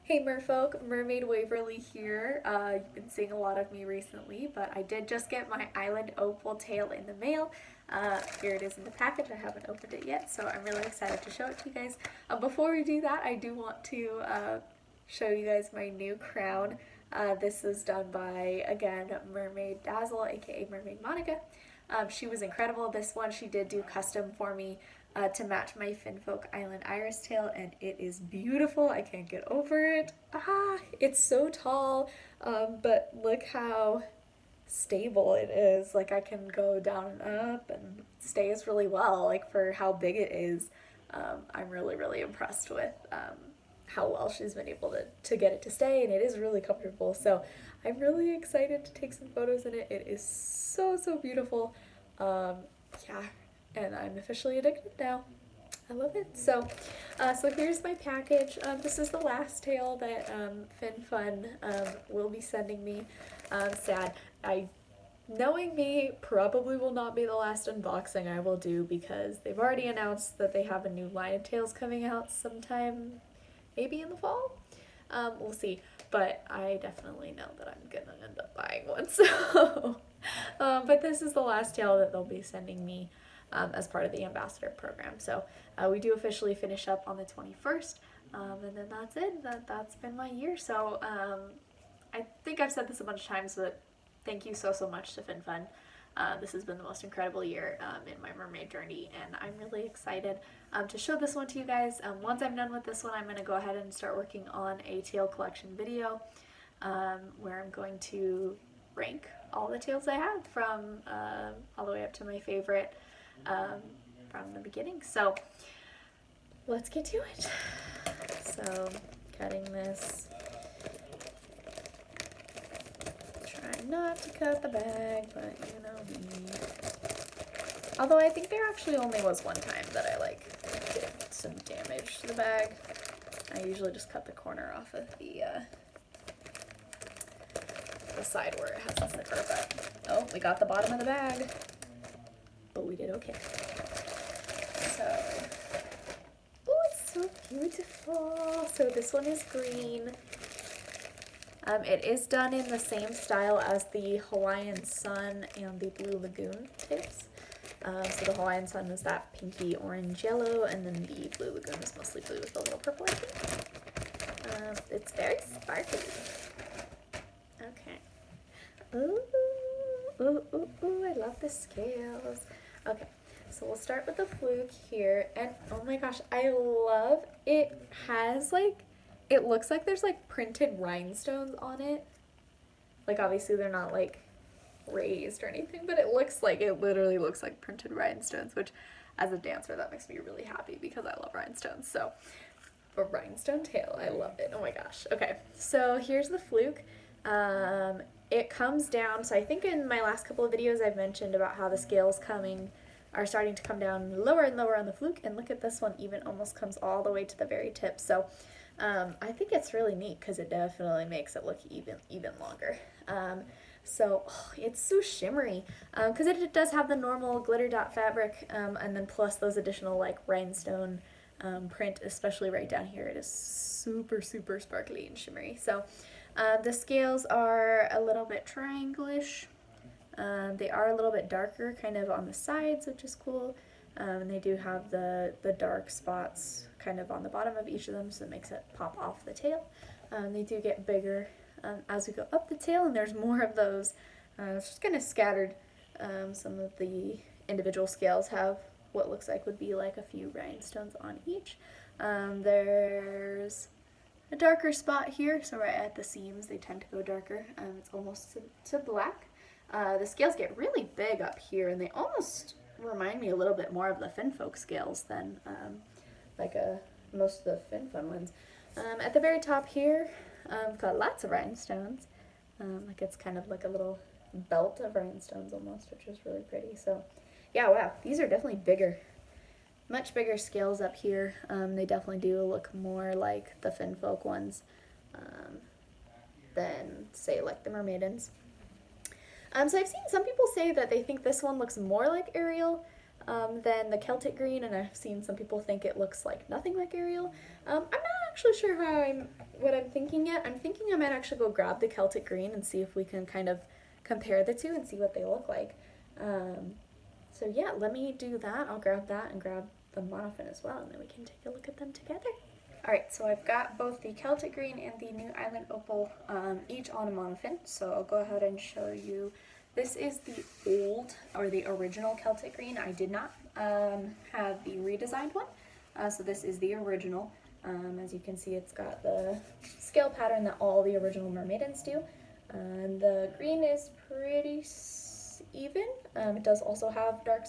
Hey merfolk, Mermaid Waverly here. You've been seeing a lot of me recently, but I did just get my Island Opal tail in the mail. Here it is in the package. I haven't opened it yet, so I'm really excited to show it to you guys. Before we do that, I do want to show you guys my new crown. This was done by, again, Mermaid Dazzle, aka Mermaid Monica. She was incredible. This one she did do custom for me to match my Finfolk Island Iris tail, and it is beautiful. I can't get over it. It's so tall, but look how stable it is. Like, I can go down and up and stays really well, like for how big it is. I'm really impressed with how well she's been able to get it to stay, and it is really comfortable. So I'm really excited to take some photos in it. It is so beautiful. Yeah, and I'm officially addicted now. I love it. So here's my package. This is the last tail that Fin Fun will be sending me. Sad. Knowing me, probably will not be the last unboxing I will do, because they've already announced that they have a new line of tails coming out sometime, maybe in the fall. We'll see. But I definitely know that I'm gonna end up buying one. So, but this is the last tail that they'll be sending me as part of the ambassador program. So we do officially finish up on the 21st, and then that's it. That's been my year. So I think I've said this a bunch of times, but thank you so much to Fin Fun. This has been the most incredible year in my mermaid journey, and I'm really excited to show this one to you guys. Once I'm done with this one, I'm going to go ahead and start working on a tail collection video where I'm going to rank all the tails I have from all the way up to my favorite from the beginning. So let's get to it. So cutting this, trying not to cut the bag, but you know me. Although I think there actually only was one time that I did some damage to the bag. I usually just cut the corner off of the side where it has the zipper, but oh, we got the bottom of the bag. But we did okay. So, oh, it's so beautiful. So this one is green. It is done in the same style as the Hawaiian Sun and the Blue Lagoon tips. So the Hawaiian Sun is that pinky orange yellow, and then the Blue Lagoon is mostly blue with a little purple, I think. It's very sparkly. Okay. Ooh, I love the scales. Okay, so we'll start with the fluke here, and oh my gosh, I love it. Has it looks like there's printed rhinestones on it. Obviously they're not raised or anything, but it literally looks like printed rhinestones, which as a dancer that makes me really happy because I love rhinestones. So a rhinestone tail, I love it. Oh my gosh. Okay, so here's the fluke. It comes down, so I think in my last couple of videos I've mentioned about how the scales are starting to come down lower and lower on the fluke, and look at this one, even almost comes all the way to the very tip. So I think it's really neat because it definitely makes it look even longer. So it's so shimmery because it does have the normal glitter dot fabric, and then plus those additional rhinestone print, especially right down here. It is super sparkly and shimmery. So the scales are a little bit triangle-ish. They are a little bit darker kind of on the sides, which is cool. And they do have the dark spots kind of on the bottom of each of them, so it makes it pop off the tail. They do get bigger as we go up the tail, and there's more of those. It's just kind of scattered. Some of the individual scales have what looks like would be a few rhinestones on each. There's a darker spot here, so right at the seams they tend to go darker. It's almost to black. The scales get really big up here, and they almost remind me a little bit more of the Finfolk scales than most of the Fin Fun ones. At the very top here, I've got lots of rhinestones. It's kind of like a little belt of rhinestones almost, which is really pretty. So yeah, wow, these are definitely bigger. Much bigger scales up here. They definitely do look more like the Finfolk ones than, say, the Mermaidens. So I've seen some people say that they think this one looks more like Ariel than the Celtic Green, and I've seen some people think it looks like nothing like Ariel. I'm not actually sure what I'm thinking yet. I'm thinking I might actually go grab the Celtic Green and see if we can kind of compare the two and see what they look like. So yeah, let me do that. I'll grab that and grab the monofin as well, and then we can take a look at them together. Alright, so I've got both the Celtic Green and the new Island Opal each on a monofin, so I'll go ahead and show you. This is the old, or the original Celtic Green. I did not have the redesigned one, so this is the original. As you can see, it's got the scale pattern that all the original Mermaidens do. The green is pretty even. It does also have dark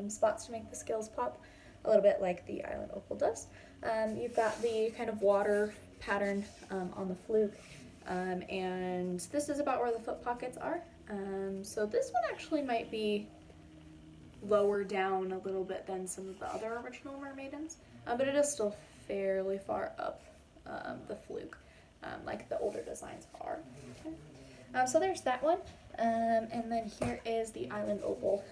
spots to make the scales pop, a little bit like the Island Opal does. You've got the kind of water pattern on the fluke, and this is about where the foot pockets are. So this one actually might be lower down a little bit than some of the other original Mermaidens, but it is still fairly far up the fluke, like the older designs are. Okay. So there's that one, and then here is the Island Opal.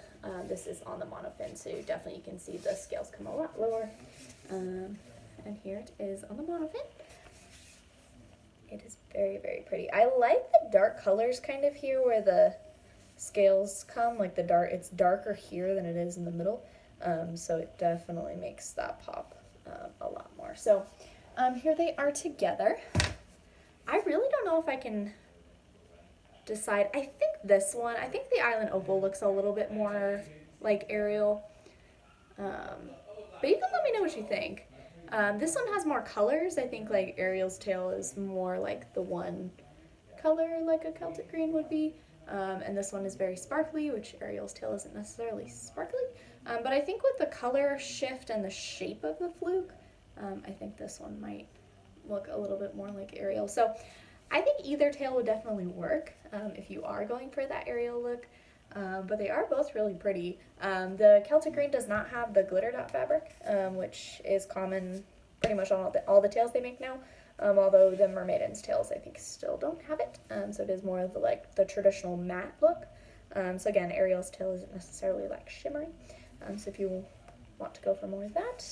This is on the monofin, so definitely you can see the scales come a lot lower. And here it is on the monofin. It is very, very pretty. I like the dark colors kind of here where the scales come, like it's darker here than it is in the middle. So it definitely makes that pop a lot more. So here they are together. I really don't know if I can decide. I think the Island Opal looks a little bit more like Ariel. But you can let me know what you think. This one has more colors. I think like Ariel's tail is more like the one color like a Celtic Green would be. And this one is very sparkly, which Ariel's tail isn't necessarily sparkly. But I think with the color shift and the shape of the fluke, I think this one might look a little bit more like Ariel. So I think either tail would definitely work if you are going for that Ariel look. But they are both really pretty. The Celtic Green does not have the glitter dot fabric, which is common pretty much on all the tails they make now. Although the Mermaiden's tails I think still don't have it. So it is more of the traditional matte look. So again, Ariel's tail isn't necessarily like shimmery. So if you want to go for more of that,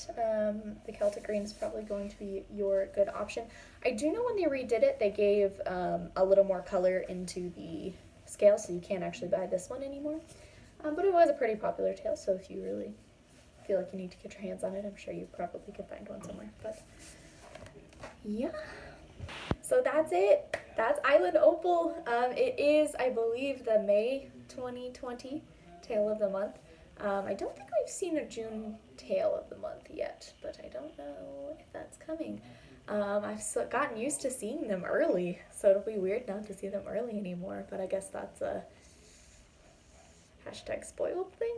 the Celtic Green is probably going to be your good option. I do know when they redid it, they gave a little more color into the scale, so you can't actually buy this one anymore. But it was a pretty popular tail, so if you really feel like you need to get your hands on it, I'm sure you probably could find one somewhere. But yeah, so that's it. That's Island Opal. It is, I believe, the May 2020 tail of the month. I don't think we've seen a June tail of the month yet, but I don't know if that's coming. I've gotten used to seeing them early, so it'll be weird not to see them early anymore, but I guess that's a #spoiled thing.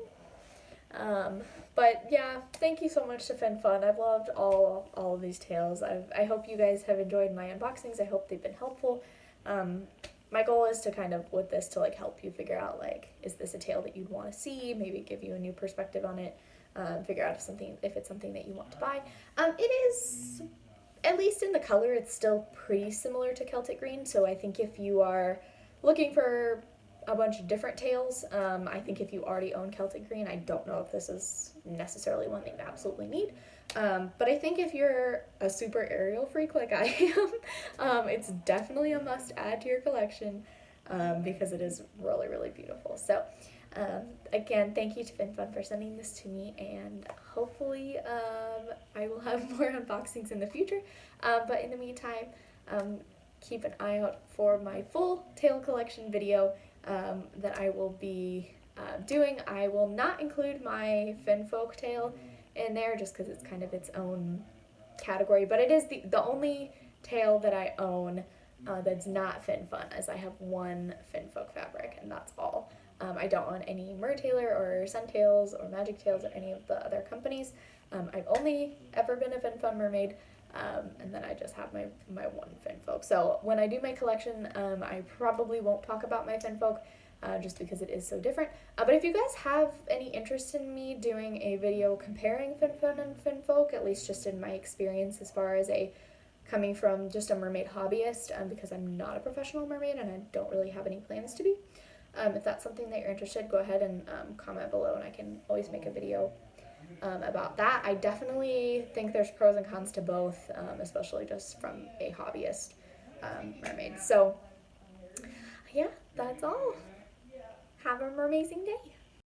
But yeah, thank you so much to Fin Fun. I've loved all of these tails. I hope you guys have enjoyed my unboxings. I hope they've been helpful. My goal is to kind of, with this, to like help you figure out like, is this a tail that you'd want to see? Maybe give you a new perspective on it. Figure out if it's something that you want to buy. It is, at least in the color, it's still pretty similar to Celtic Green. So I think if you are looking for a bunch of different tails, I think if you already own Celtic Green, I don't know if this is necessarily one that you absolutely need. But I think if you're a super Ariel freak like I am, it's definitely a must add to your collection because it is really, really beautiful. So again, thank you to Fin Fun for sending this to me, and hopefully I will have more unboxings in the future. But in the meantime, keep an eye out for my full tail collection video that I will be doing. I will not include my Fin Folk tail in there just because it's kind of its own category, but it is the only tail that I own that's not Fin Fun, as I have one Fin Folk fabric and that's all. I don't own any Mertailor or Suntails or Magic Tails or any of the other companies. I've only ever been a Fin Fun Mermaid, and then I just have my one Fin Folk. So when I do my collection, I probably won't talk about my Fin Folk, just because it is so different. But if you guys have any interest in me doing a video comparing Fin Fun and Fin Folk, at least just in my experience as far as coming from just a mermaid hobbyist, because I'm not a professional mermaid and I don't really have any plans to be. If that's something that you're interested, go ahead and comment below and I can always make a video about that. I definitely think there's pros and cons to both, especially just from a hobbyist mermaid. So yeah, that's all. Have an amazing day.